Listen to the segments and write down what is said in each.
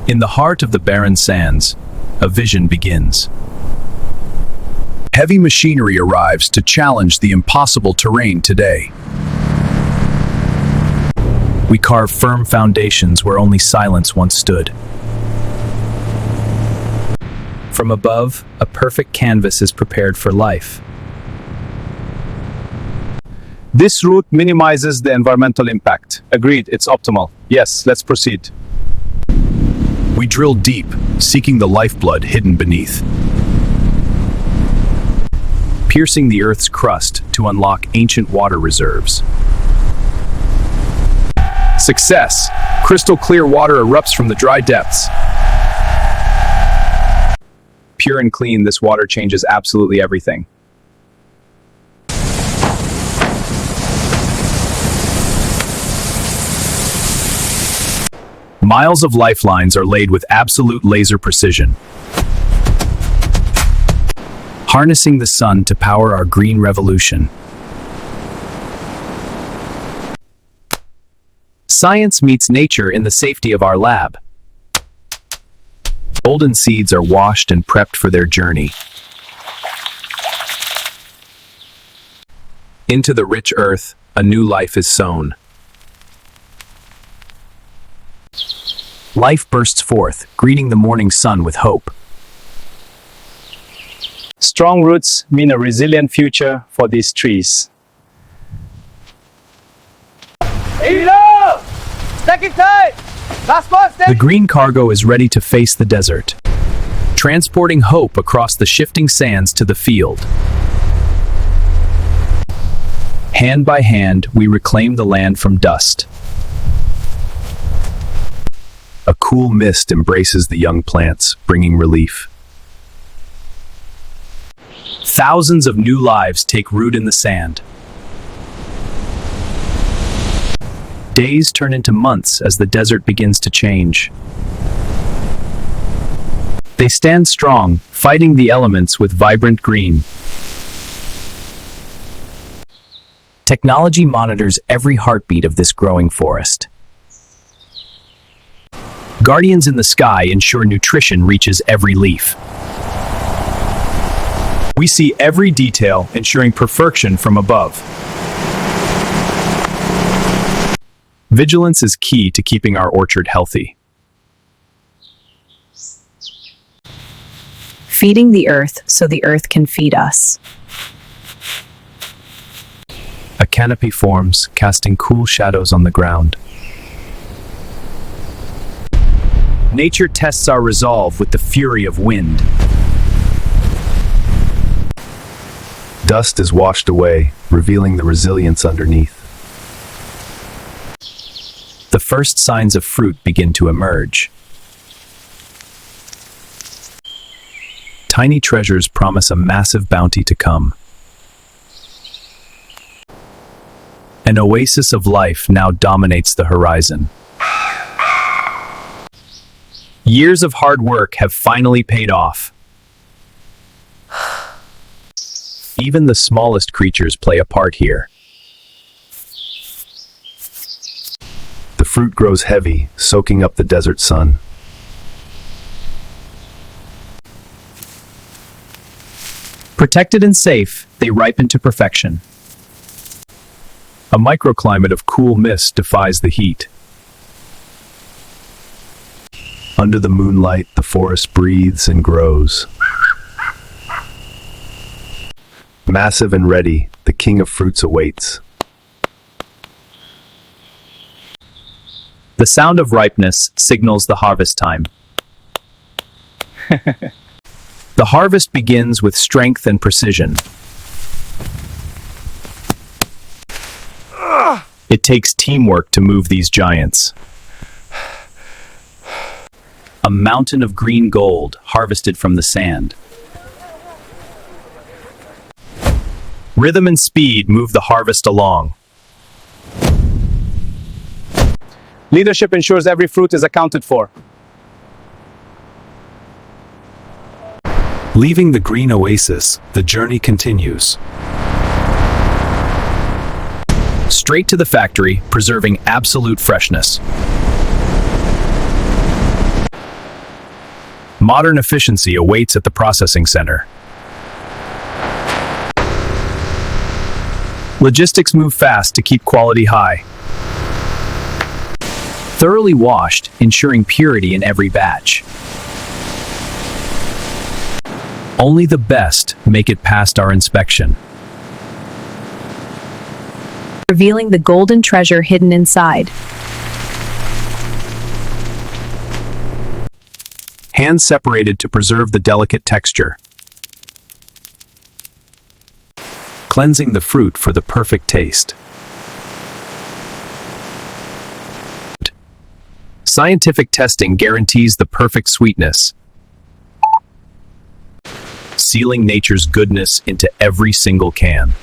In the heart of the barren sands, a vision begins. Heavy machinery arrives to challenge the impossible terrain today. We carve firm foundations where only silence once stood. From above, a perfect canvas is prepared for life. This route minimizes the environmental impact. Agreed, it's optimal. Yes, let's proceed. We drill deep, seeking the lifeblood hidden beneath. Piercing the Earth's crust to unlock ancient water reserves. Success! Crystal clear water erupts from the dry depths. Pure and clean, this water changes absolutely everything. Miles of lifelines are laid with absolute laser precision. Harnessing the sun to power our green revolution. Science meets nature in the safety of our lab. Golden seeds are washed and prepped for their journey. Into the rich earth, a new life is sown. Life bursts forth, greeting the morning sun with hope. Strong roots mean a resilient future for these trees. The green cargo is ready to face the desert, transporting hope across the shifting sands to the field. Hand by hand, we reclaim the land from dust. A cool mist embraces the young plants, bringing relief. Thousands of new lives take root in the sand. Days turn into months as the desert begins to change. They stand strong, fighting the elements with vibrant green. Technology monitors every heartbeat of this growing forest. Guardians in the sky ensure nutrition reaches every leaf. We see every detail, ensuring perfection from above. Vigilance is key to keeping our orchard healthy. Feeding the earth so the earth can feed us. A canopy forms, casting cool shadows on the ground. Nature tests our resolve with the fury of wind. Dust is washed away, revealing the resilience underneath. The first signs of fruit begin to emerge. Tiny treasures promise a massive bounty to come. An oasis of life now dominates the horizon. Years of hard work have finally paid off. Even the smallest creatures play a part here. The fruit grows heavy, soaking up the desert sun. Protected and safe, they ripen to perfection. A microclimate of cool mist defies the heat. Under the moonlight, the forest breathes and grows. Massive and ready, the king of fruits awaits. The sound of ripeness signals the harvest time. The harvest begins with strength and precision. It takes teamwork to move these giants. A mountain of green gold harvested from the sand. Rhythm and speed move the harvest along. Leadership ensures every fruit is accounted for. Leaving the green oasis, the journey continues. Straight to the factory, preserving absolute freshness. Modern efficiency awaits at the processing center. Logistics move fast to keep quality high. Thoroughly washed, ensuring purity in every batch. Only the best make it past our inspection. Revealing the golden treasure hidden inside. Hands separated to preserve the delicate texture. Cleansing the fruit for the perfect taste. Scientific testing guarantees the perfect sweetness, sealing nature's goodness into every single can.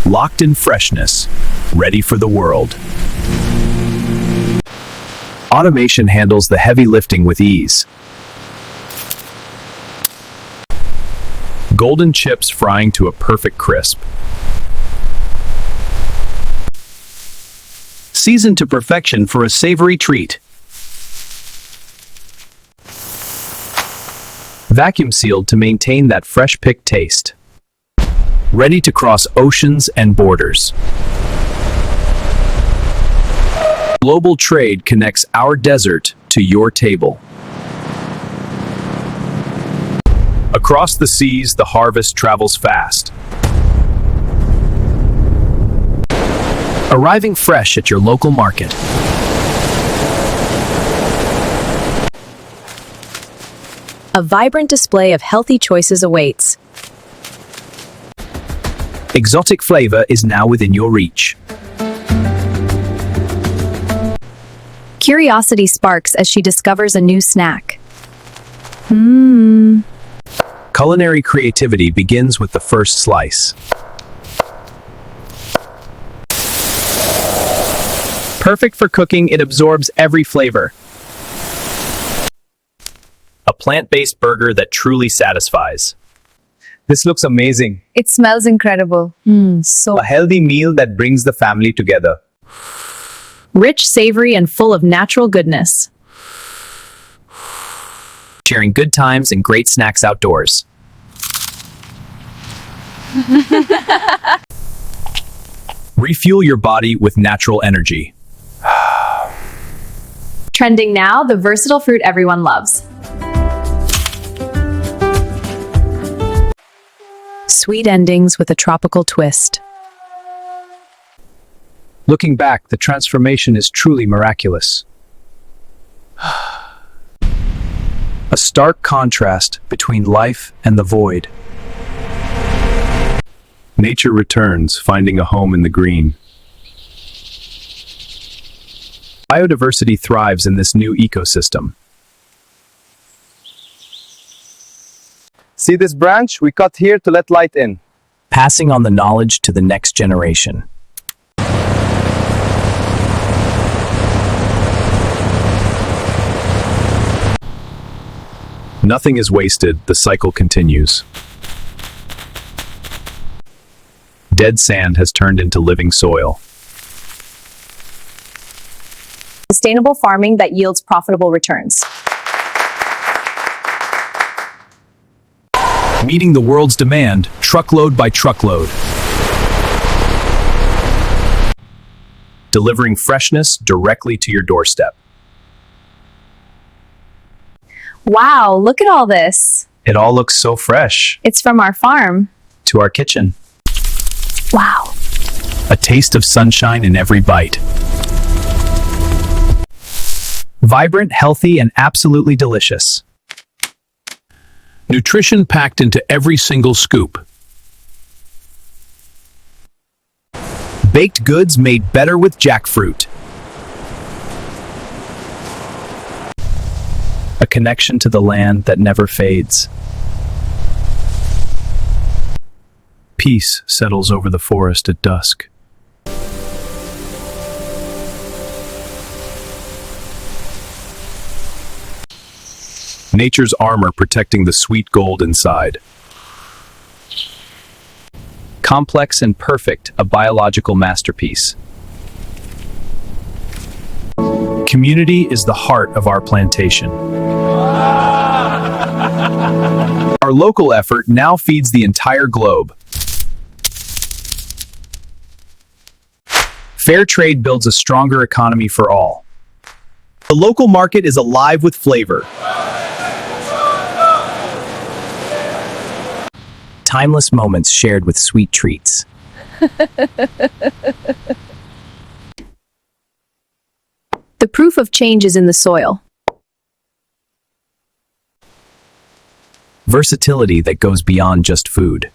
Locked in freshness, ready for the world. Automation handles the heavy lifting with ease. Golden chips frying to a perfect crisp. Seasoned to perfection for a savory treat. Vacuum sealed to maintain that fresh picked taste. Ready to cross oceans and borders. Global trade connects our desert to your table. Across the seas, the harvest travels fast. Arriving fresh at your local market. A vibrant display of healthy choices awaits. Exotic flavor is now within your reach. Curiosity sparks as she discovers a new snack. Culinary creativity begins with the first slice. Perfect for cooking, it absorbs every flavor. A plant-based burger that truly satisfies. This looks amazing. It smells incredible. A healthy meal that brings the family together. Rich, savory, and full of natural goodness. Sharing good times and great snacks outdoors. Refuel your body with natural energy. Trending now, the versatile fruit everyone loves. Sweet endings with a tropical twist. Looking back, the transformation is truly miraculous. A stark contrast between life and the void. Nature returns, finding a home in the green. Biodiversity thrives in this new ecosystem. See this branch? We cut here to let light in. Passing on the knowledge to the next generation. Nothing is wasted, the cycle continues. Dead sand has turned into living soil. Sustainable farming that yields profitable returns. Meeting the world's demand, truckload by truckload. Delivering freshness directly to your doorstep. Wow, look at all this. It all looks so fresh. It's from our farm. To our kitchen. Wow. A taste of sunshine in every bite. Vibrant, healthy, and absolutely delicious. Nutrition packed into every single scoop. Baked goods made better with jackfruit. A connection to the land that never fades. Peace settles over the forest at dusk. Nature's armor protecting the sweet gold inside. Complex and perfect, a biological masterpiece. Community is the heart of our plantation. Our local effort now feeds the entire globe. Fair trade builds a stronger economy for all. The local market is alive with flavor. Timeless moments shared with sweet treats. The proof of change is in the soil. Versatility that goes beyond just food.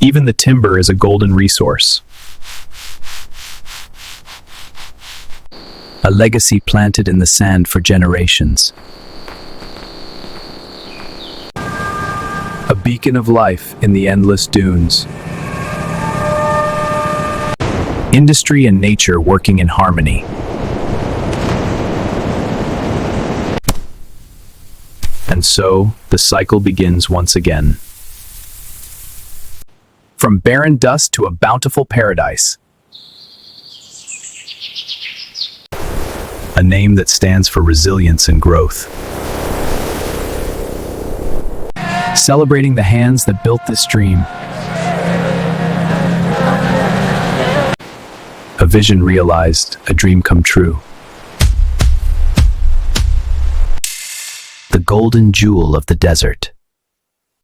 Even the timber is a golden resource. A legacy planted in the sand for generations. A beacon of life in the endless dunes. Industry and nature working in harmony. And so, the cycle begins once again. From barren dust to a bountiful paradise. A name that stands for resilience and growth. Celebrating the hands that built this dream. A vision realized, a dream come true. The golden jewel of the desert.